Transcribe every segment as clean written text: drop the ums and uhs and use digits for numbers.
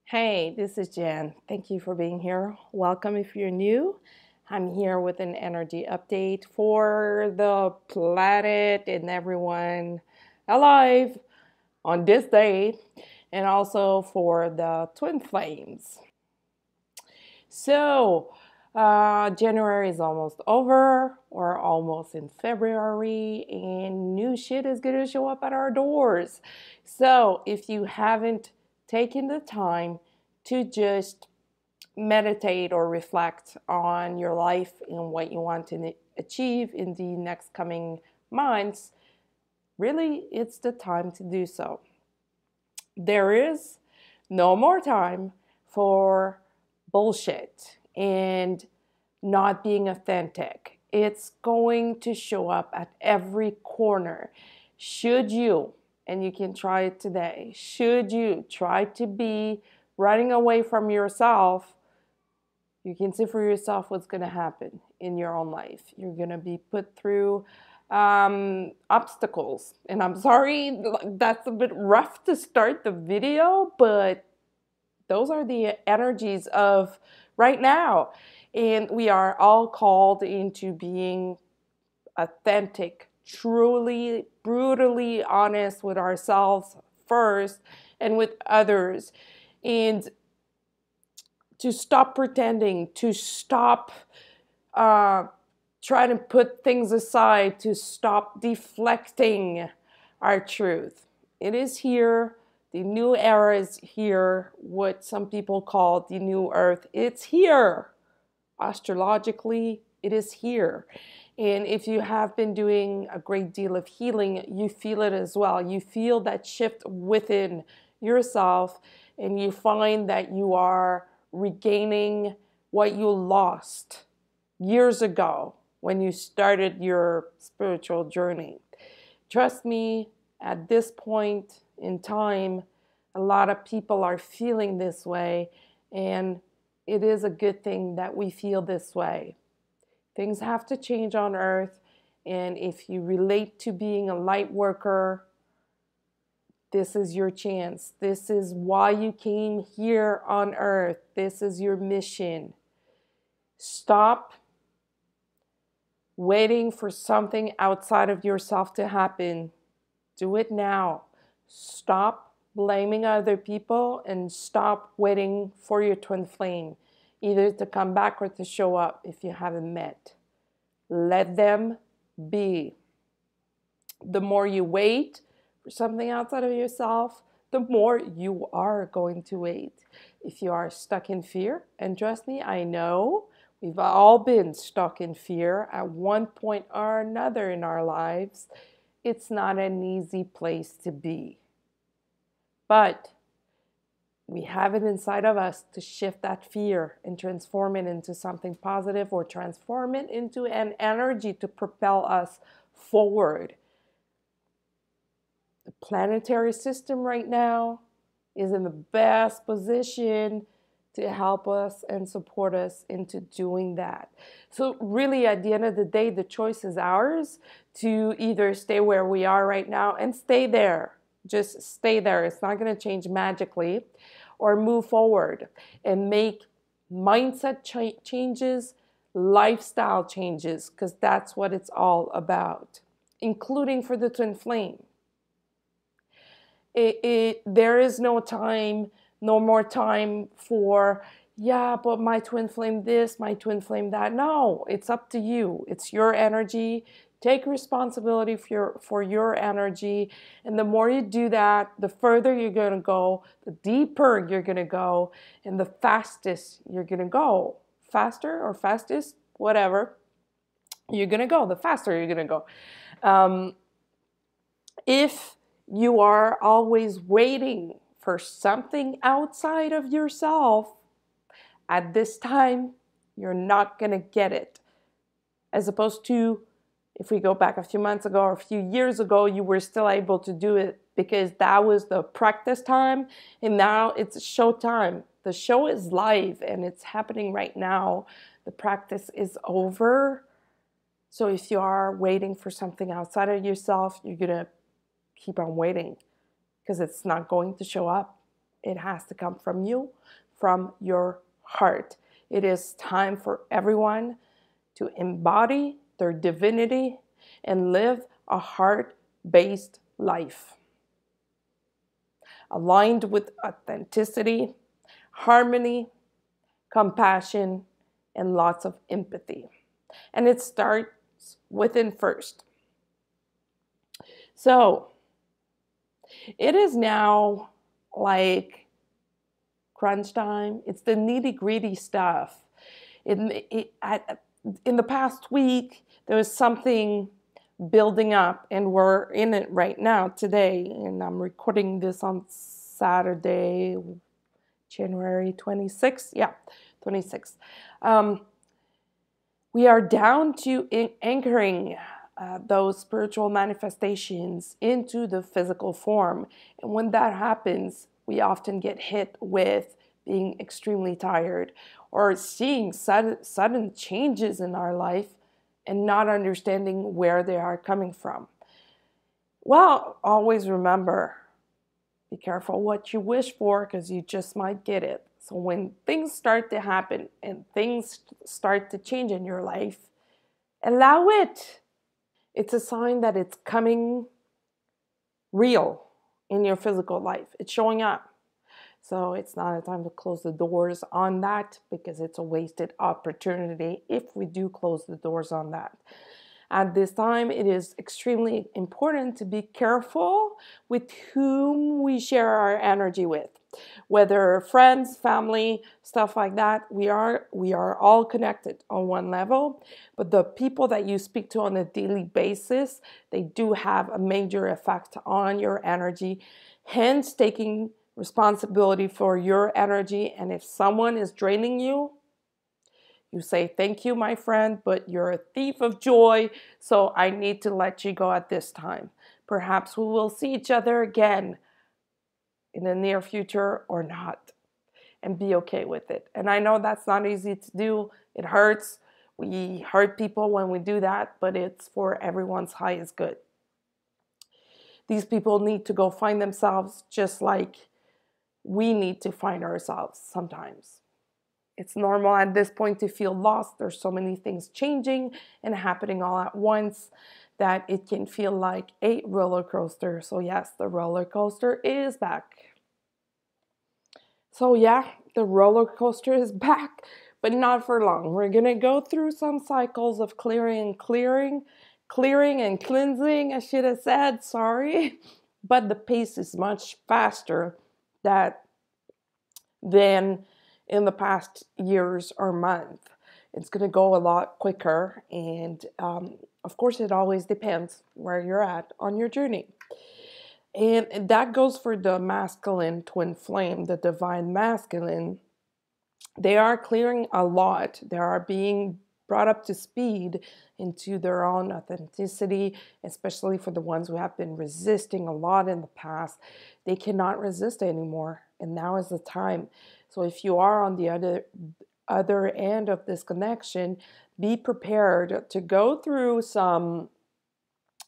Hey, this is Jen. Thank you for being here. Welcome if you're new. I'm here with an energy update for the planet and everyone alive on this day, and also for the twin flames. So, January is almost over. We're almost in February, and new shit is going to show up at our doors. So, if you haven't taken the time to just meditate or reflect on your life and what you want to achieve in the next coming months, really, it's the time to do so. There is no more time for bullshit and not being authentic. It's going to show up at every corner. Should you, and you can try it today, should you try to be running away from yourself, you can see for yourself what's going to happen in your own life. You're going to be put through obstacles. And I'm sorry, that's a bit rough to start the video, but those are the energies of right now. And we are all called into being authentic, truly, brutally honest with ourselves first and with others. And to stop pretending, to stop trying to put things aside, to stop deflecting our truth. It is here. The new era is here. What some people call the new earth. It's here. Astrologically, it is here. And if you have been doing a great deal of healing, you feel it as well. You feel that shift within yourself, and you find that you are regaining what you lost years ago when you started your spiritual journey. Trust me, at this point in time, a lot of people are feeling this way, and it is a good thing that we feel this way. Things have to change on earth, and if you relate to being a light worker, this is your chance. This is why you came here on earth. This is your mission. Stop waiting for something outside of yourself to happen. Do it now. Stop blaming other people and stop waiting for your twin flame, either to come back or to show up if you haven't met. Let them be. The more you wait for something outside of yourself, the more you are going to wait. If you are stuck in fear, and trust me, I know we've all been stuck in fear at one point or another in our lives. It's not an easy place to be. But we have it inside of us to shift that fear and transform it into something positive, or transform it into an energy to propel us forward. The planetary system right now is in the best position to help us and support us into doing that. So really, at the end of the day, the choice is ours to either stay where we are right now and stay there. Just stay there. It's not going to change magically. Or move forward and make mindset changes, lifestyle changes, because that's what it's all about, including for the twin flame. There is no time, no more time for, yeah, but my twin flame this, my twin flame that. No, it's up to you. It's your energy. Take responsibility for your energy. And the more you do that, the further you're going to go, the deeper you're going to go, and the fastest you're going to go. Faster or fastest, whatever, you're going to go. The faster you're going to go. If you are always waiting for something outside of yourself, at this time, you're not going to get it. As opposed to, if we go back a few months ago or a few years ago, you were still able to do it because that was the practice time, and now it's show time. The show is live and it's happening right now. The practice is over. So if you are waiting for something outside of yourself, you're going to keep on waiting because it's not going to show up. It has to come from you, from your heart. It is time for everyone to embody their divinity and live a heart-based life, aligned with authenticity, harmony, compassion, and lots of empathy. And it starts within first. So it is now like crunch time. It's the nitty-gritty stuff. In the past week, there was something building up, and we're in it right now today. And I'm recording this on Saturday, January 26th. Yeah, 26th. We are down to anchoring those spiritual manifestations into the physical form. And when that happens, we often get hit with being extremely tired or seeing sudden changes in our life and not understanding where they are coming from. Well, always remember, be careful what you wish for, because you just might get it. So when things start to happen and things start to change in your life, allow it. It's a sign that it's coming real in your physical life. It's showing up. So it's not a time to close the doors on that, because it's a wasted opportunity if we do close the doors on that. At this time, it is extremely important to be careful with whom we share our energy with. Whether friends, family, stuff like that, we are all connected on one level. But the people that you speak to on a daily basis, they do have a major effect on your energy. Hence, taking responsibility for your energy. And if someone is draining you, you say, thank you, my friend, but you're a thief of joy, so I need to let you go at this time. Perhaps we will see each other again in the near future or not, and be okay with it. And I know that's not easy to do. It hurts. We hurt people when we do that, but it's for everyone's highest good. These people need to go find themselves just like we need to find ourselves sometimes. It's normal at this point to feel lost. There's so many things changing and happening all at once that it can feel like a roller coaster. So yes, the roller coaster is back. So yeah, the roller coaster is back, but not for long. We're going to go through some cycles of clearing and cleansing, I should have said, sorry. But the pace is much faster than in the past years or month. It's going to go a lot quicker. And of course, it always depends where you're at on your journey. And that goes for the masculine twin flame, the divine masculine. They are clearing a lot. They are being brought up to speed into their own authenticity, especially for the ones who have been resisting a lot in the past. They cannot resist anymore, and now is the time. So if you are on the other end of this connection, be prepared to go through some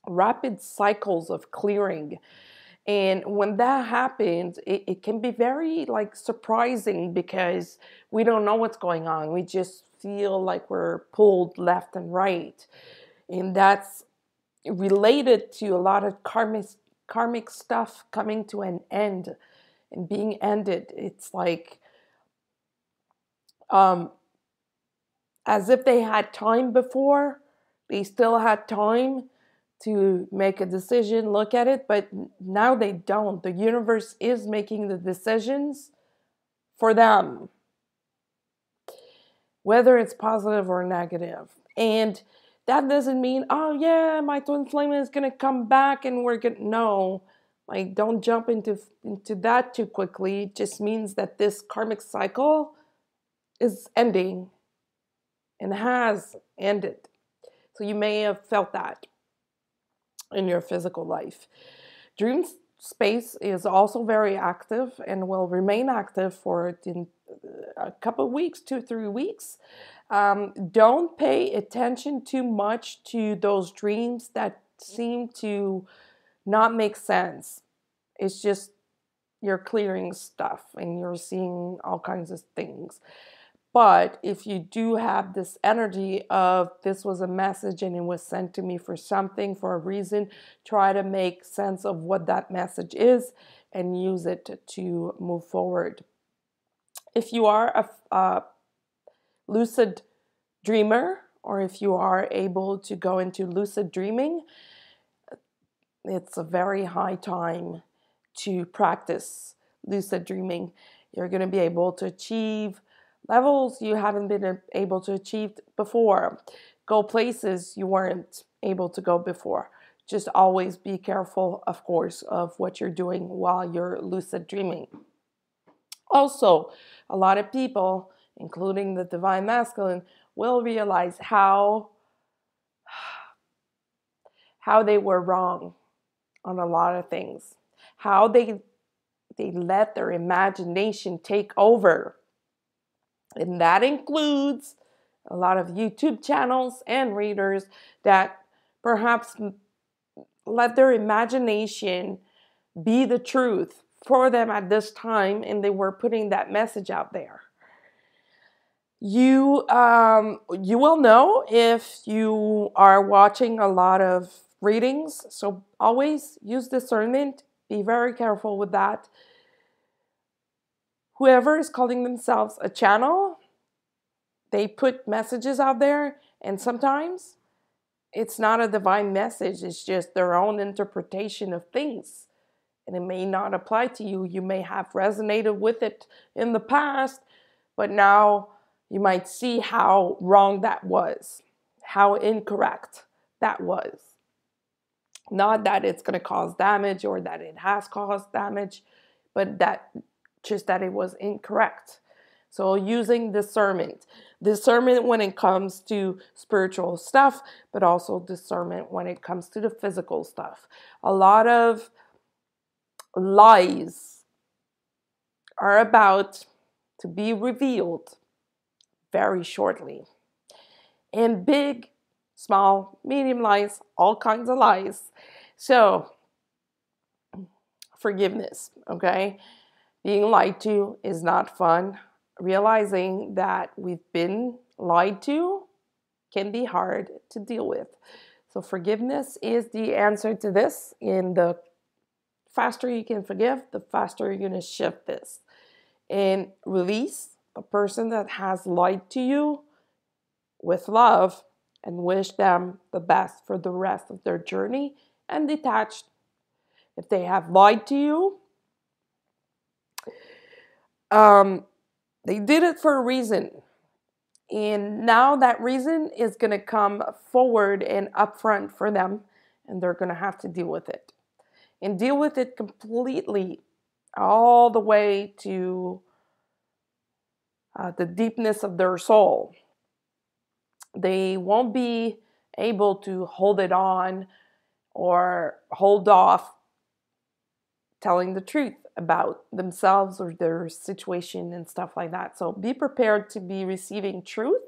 rapid cycles of clearing. And when that happens, it can be very surprising, because we don't know what's going on. We just feel like we're pulled left and right. And that's related to a lot of karmic stuff coming to an end and being ended. It's like as if they had time before, they still had time to make a decision, look at it, but now they don't. The universe is making the decisions for them, whether it's positive or negative. And that doesn't mean, oh yeah, my twin flame is going to come back and we're going to, no. Don't jump into that too quickly. It just means that this karmic cycle is ending and has ended. So you may have felt that in your physical life. Dream space is also very active and will remain active for a couple of weeks, 2-3 weeks. Don't pay attention too much to those dreams that seem to not make sense. It's just you're clearing stuff and you're seeing all kinds of things. But if you do have this energy of this was a message and it was sent to me for something, for a reason, try to make sense of what that message is and use it to move forward. If you are a lucid dreamer, or if you are able to go into lucid dreaming, it's a very high time to practice lucid dreaming. You're going to be able to achieve levels you haven't been able to achieve before. Go places you weren't able to go before. Just always be careful, of course, of what you're doing while you're lucid dreaming. Also, a lot of people, including the Divine Masculine, will realize how they were wrong on a lot of things. How they let their imagination take over. And that includes a lot of YouTube channels and readers that perhaps let their imagination be the truth for them at this time, and they were putting that message out there. You will know if you are watching a lot of readings, so always use discernment. Be very careful with that. Whoever is calling themselves a channel, they put messages out there, and sometimes it's not a divine message. It's just their own interpretation of things, and it may not apply to you. You may have resonated with it in the past, but now you might see how wrong that was, how incorrect that was. Not that it's going to cause damage or that it has caused damage, but that it was incorrect. So using discernment when it comes to spiritual stuff, but also discernment when it comes to the physical stuff. A lot of lies are about to be revealed very shortly. And big, small, medium lies, all kinds of lies. So, forgiveness, okay? Being lied to is not fun. Realizing that we've been lied to can be hard to deal with. So forgiveness is the answer to this. And the faster you can forgive, the faster you're going to shift this. And release the person that has lied to you with love and wish them the best for the rest of their journey, and detach. If they have lied to you, they did it for a reason. And now that reason is going to come forward and upfront for them, and they're going to have to deal with it. And deal with it completely, all the way to the deepness of their soul. They won't be able to hold it on or hold off telling the truth about themselves or their situation and stuff like that. So be prepared to be receiving truth.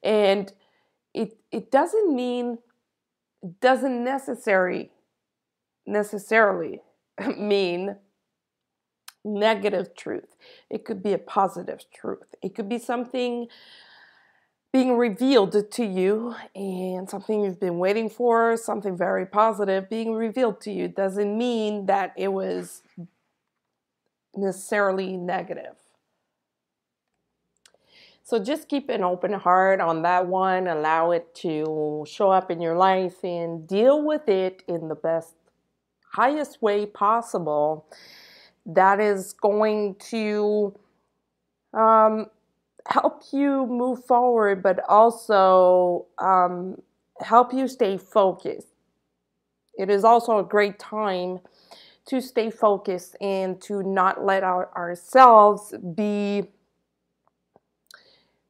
And it doesn't necessarily mean negative truth. It could be a positive truth. It could be something being revealed to you, and something you've been waiting for, something very positive being revealed to you. Doesn't mean that it was necessarily negative. So just keep an open heart on that one. Allow it to show up in your life and deal with it in the best, highest way possible. That is going to help you move forward, but also help you stay focused. It is also a great time to stay focused and to not let ourselves be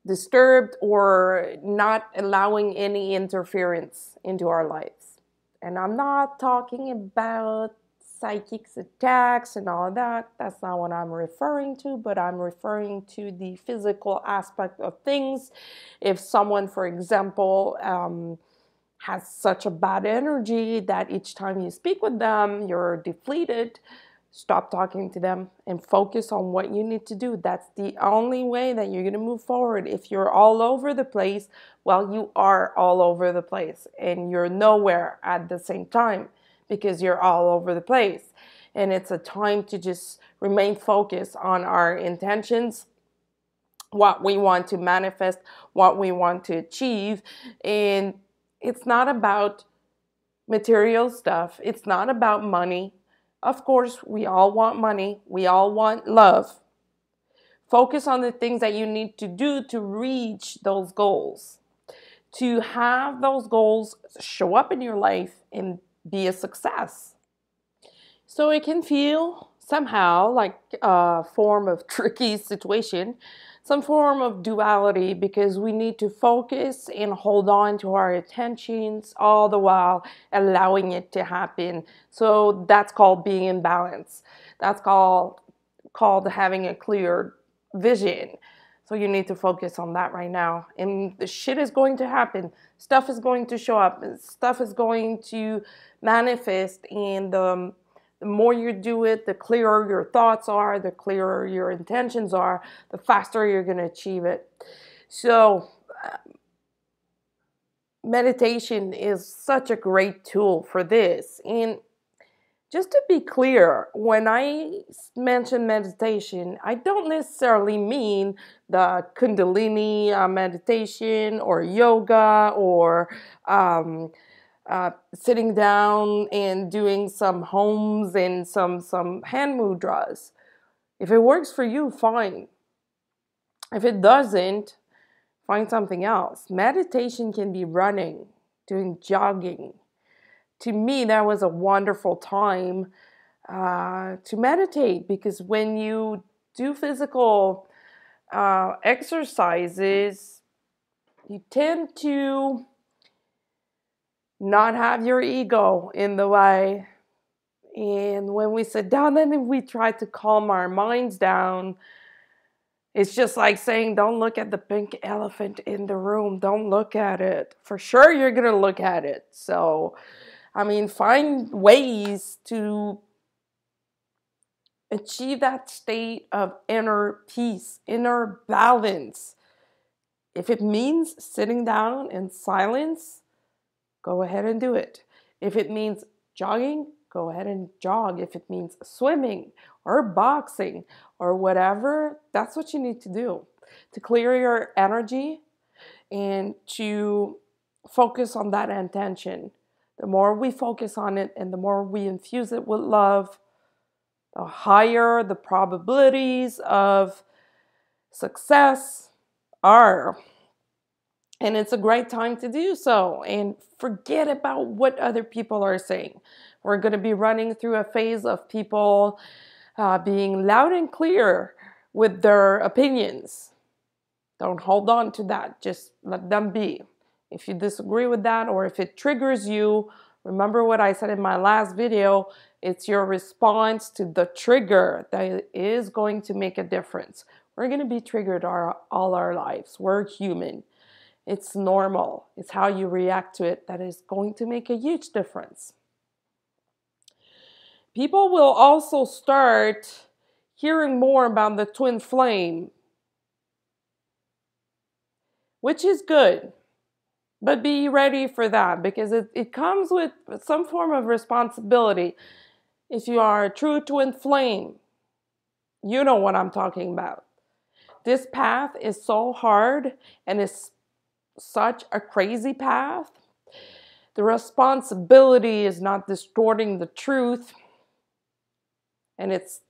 disturbed or not allowing any interference into our lives. And I'm not talking about psychic attacks and all of that. That's not what I'm referring to, but I'm referring to the physical aspect of things. If someone, for example, has such a bad energy that each time you speak with them, you're depleted, stop talking to them and focus on what you need to do. That's the only way that you're going to move forward. If you're all over the place, well, you are all over the place and you're nowhere at the same time because you're all over the place. And it's a time to just remain focused on our intentions, what we want to manifest, what we want to achieve. And it's not about material stuff. It's not about money. Of course, we all want money. We all want love. Focus on the things that you need to do to reach those goals, to have those goals show up in your life and be a success. So it can feel somehow like a form of tricky situation, some form of duality, because we need to focus and hold on to our intentions all the while allowing it to happen. So that's called being in balance. That's called having a clear vision. So you need to focus on that right now. And the shit is going to happen. Stuff is going to show up. Stuff is going to manifest. And the more you do it, the clearer your thoughts are, the clearer your intentions are, the faster you're going to achieve it. So meditation is such a great tool for this. And just to be clear, when I mention meditation, I don't necessarily mean the Kundalini meditation or yoga or sitting down and doing some homes and some hand mudras. If it works for you, fine. If it doesn't, find something else. Meditation can be running, doing jogging. To me, that was a wonderful time to meditate, because when you do physical exercises, you tend to not have your ego in the way. And when we sit down and we try to calm our minds down, it's just like saying, don't look at the pink elephant in the room. Don't look at it. For sure, you're going to look at it. So, I mean, find ways to achieve that state of inner peace, inner balance. If it means sitting down in silence, go ahead and do it. If it means jogging, go ahead and jog. If it means swimming or boxing or whatever, that's what you need to do to clear your energy and to focus on that intention. The more we focus on it and the more we infuse it with love, the higher the probabilities of success are. And it's a great time to do so. And forget about what other people are saying. We're going to be running through a phase of people being loud and clear with their opinions. Don't hold on to that. Just let them be. If you disagree with that, or if it triggers you, remember what I said in my last video. It's your response to the trigger that is going to make a difference. We're going to be triggered all our lives. We're human. It's normal. It's how you react to it that is going to make a huge difference. People will also start hearing more about the twin flame, which is good. But be ready for that, because it comes with some form of responsibility. If you are a true twin flame, you know what I'm talking about. This path is so hard and it's such a crazy path. The responsibility is not distorting the truth, and it's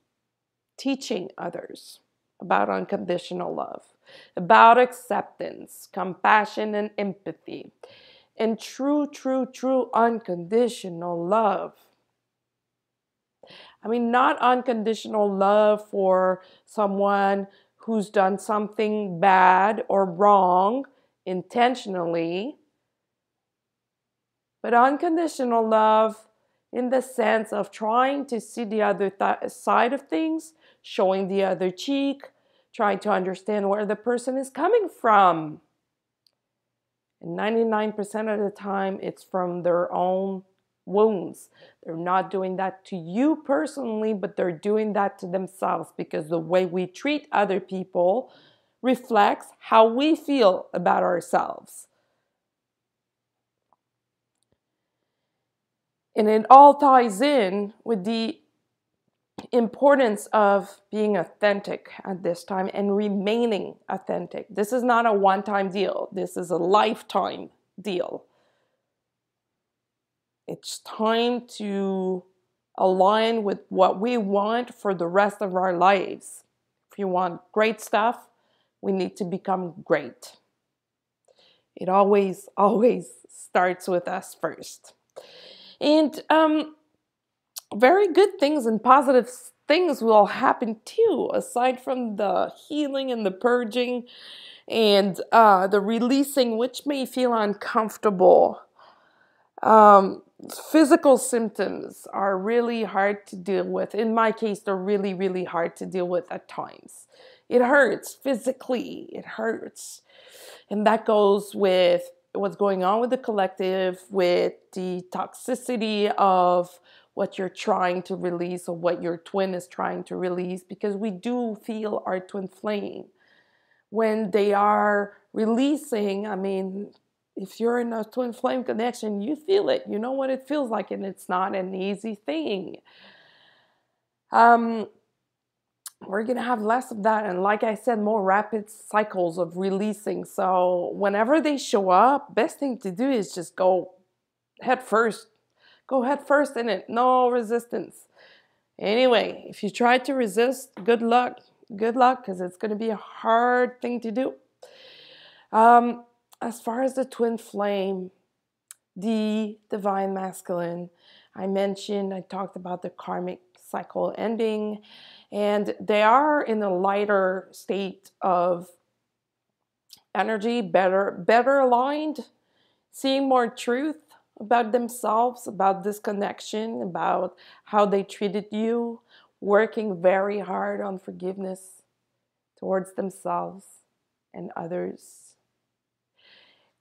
teaching others about unconditional love, about acceptance, compassion, and empathy, and true unconditional love. I mean, not unconditional love for someone who's done something bad or wrong intentionally, but unconditional love in the sense of trying to see the other side of things, showing the other cheek, trying to understand where the person is coming from. And 99% of the time, it's from their own wounds. They're not doing that to you personally, but they're doing that to themselves, because the way we treat other people reflects how we feel about ourselves. And it all ties in with the importance of being authentic at this time and remaining authentic. This is not a one-time deal. This is a lifetime deal. It's time to align with what we want for the rest of our lives. If you want great stuff, we need to become great. It always starts with us first. And very good things and positive things will happen too, aside from the healing and the purging and the releasing, which may feel uncomfortable. Physical symptoms are really hard to deal with. In my case, they're really, really hard to deal with at times. It hurts physically, it hurts. And that goes with what's going on with the collective, with the toxicity of what you're trying to release or what your twin is trying to release, because we do feel our twin flame. When they are releasing, I mean, if you're in a twin flame connection, you feel it. You know what it feels like, and it's not an easy thing. We're going to have less of that. And like I said, more rapid cycles of releasing. So whenever they show up, best thing to do is just go head first. Go head first in it. No resistance. Anyway, if you try to resist, good luck. Good luck, because it's going to be a hard thing to do. As far as the twin flame, the divine masculine, I talked about the karmic cycle ending, and they are in a lighter state of energy, better aligned, seeing more truth about themselves, about this connection, about how they treated you, working very hard on forgiveness towards themselves and others.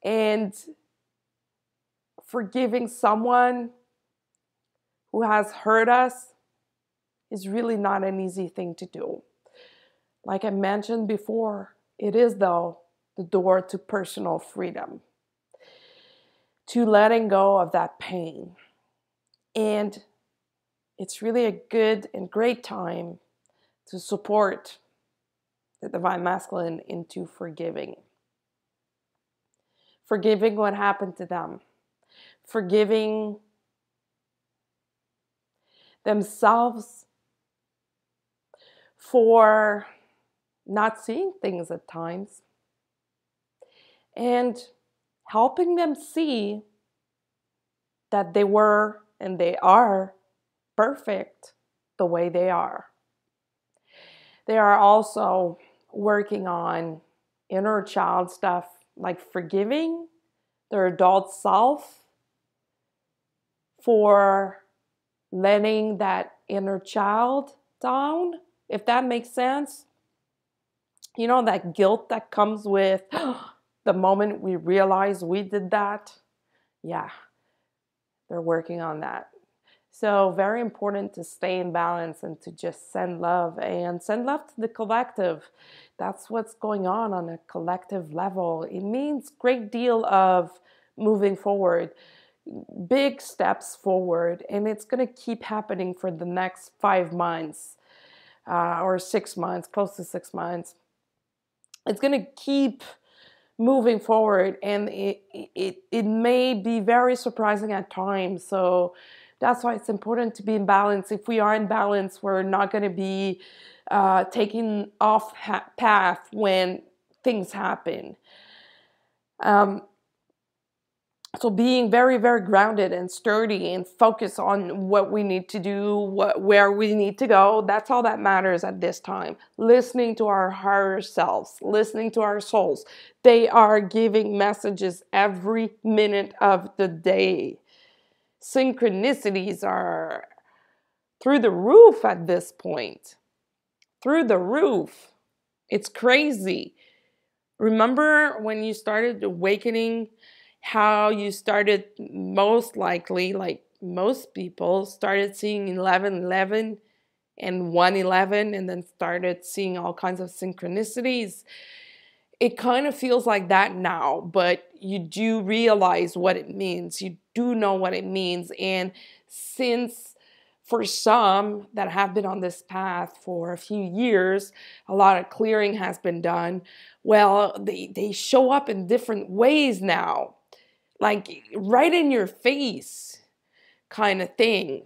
And forgiving someone who has hurt us is really not an easy thing to do. Like I mentioned before, it is, though, the door to personal freedom, to letting go of that pain. And it's really a good and great time to support the divine masculine into forgiving. Forgiving what happened to them. Forgiving themselves for not seeing things at times. And helping them see that they were and they are perfect the way they are. They are also working on inner child stuff, like forgiving their adult self for letting that inner child down, if that makes sense. You know, that guilt that comes with the moment we realize we did that. Yeah, they're working on that. So very important to stay in balance and to just send love, and send love to the collective. That's what's going on a collective level. It means great deal of moving forward, big steps forward, and it's going to keep happening for the next 5 months or 6 months, close to 6 months. It's going to keep moving forward, and it may be very surprising at times. So that's why it's important to be in balance. If we are in balance, we're not going to be taking off path when things happen. So being very, very grounded and sturdy and focused on what we need to do, where we need to go, that's all that matters at this time. Listening to our higher selves, listening to our souls. They are giving messages every minute of the day. Synchronicities are through the roof at this point. Through the roof. It's crazy. Remember when you started awakening, how you started most likely, like most people started seeing 11:11 and 1:11 and then started seeing all kinds of synchronicities. It kind of feels like that now, but you do realize what it means. You do know what it means. And since for some that have been on this path for a few years, a lot of clearing has been done. Well, they show up in different ways now, like right in your face kind of thing.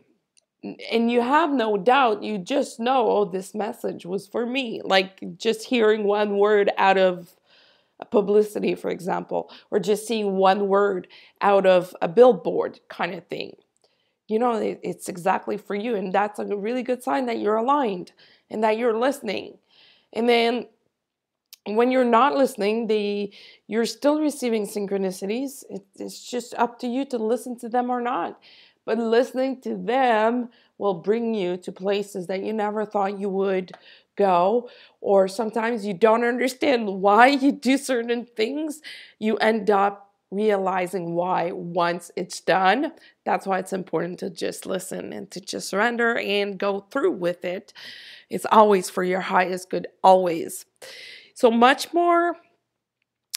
And you have no doubt, you just know, oh, this message was for me. Like just hearing one word out of publicity, for example, or just seeing one word out of a billboard kind of thing. You know, it's exactly for you. And that's a really good sign that you're aligned and that you're listening. And then when you're not listening, you're still receiving synchronicities. It's just up to you to listen to them or not. But listening to them will bring you to places that you never thought you would go, or sometimes you don't understand why you do certain things. You end up realizing why once it's done. That's why it's important to just listen and to just surrender and go through with it. It's always for your highest good, always. So much more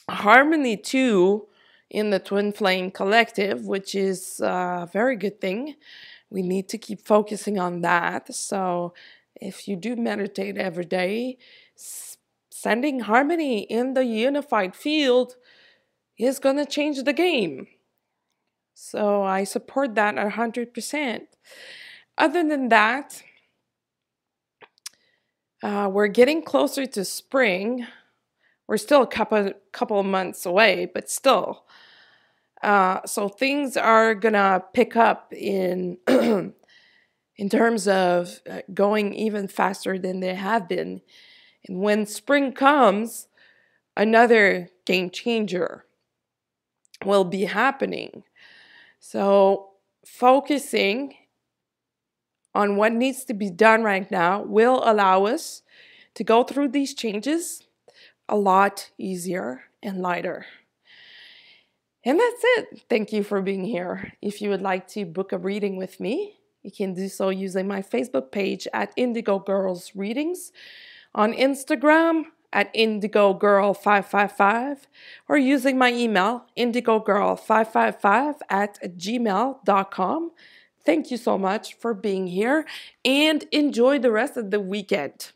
harmony too in the Twin Flame Collective, which is a very good thing. We need to keep focusing on that. So if you do meditate every day, sending harmony in the unified field is going to change the game. So I support that 100%. Other than that, we're getting closer to spring. We're still a couple of months away, but still. So things are going to pick up in in terms of going even faster than they have been. And when spring comes, another game changer will be happening. So focusing on what needs to be done right now will allow us to go through these changes a lot easier and lighter. And that's it. Thank you for being here. If you would like to book a reading with me, you can do so using my Facebook page at Indigo Girls Readings, on Instagram at indigogirl555, or using my email, indigogirl555@gmail.com. Thank you so much for being here and enjoy the rest of the weekend.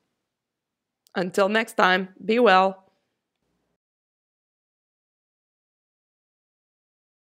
Until next time, be well.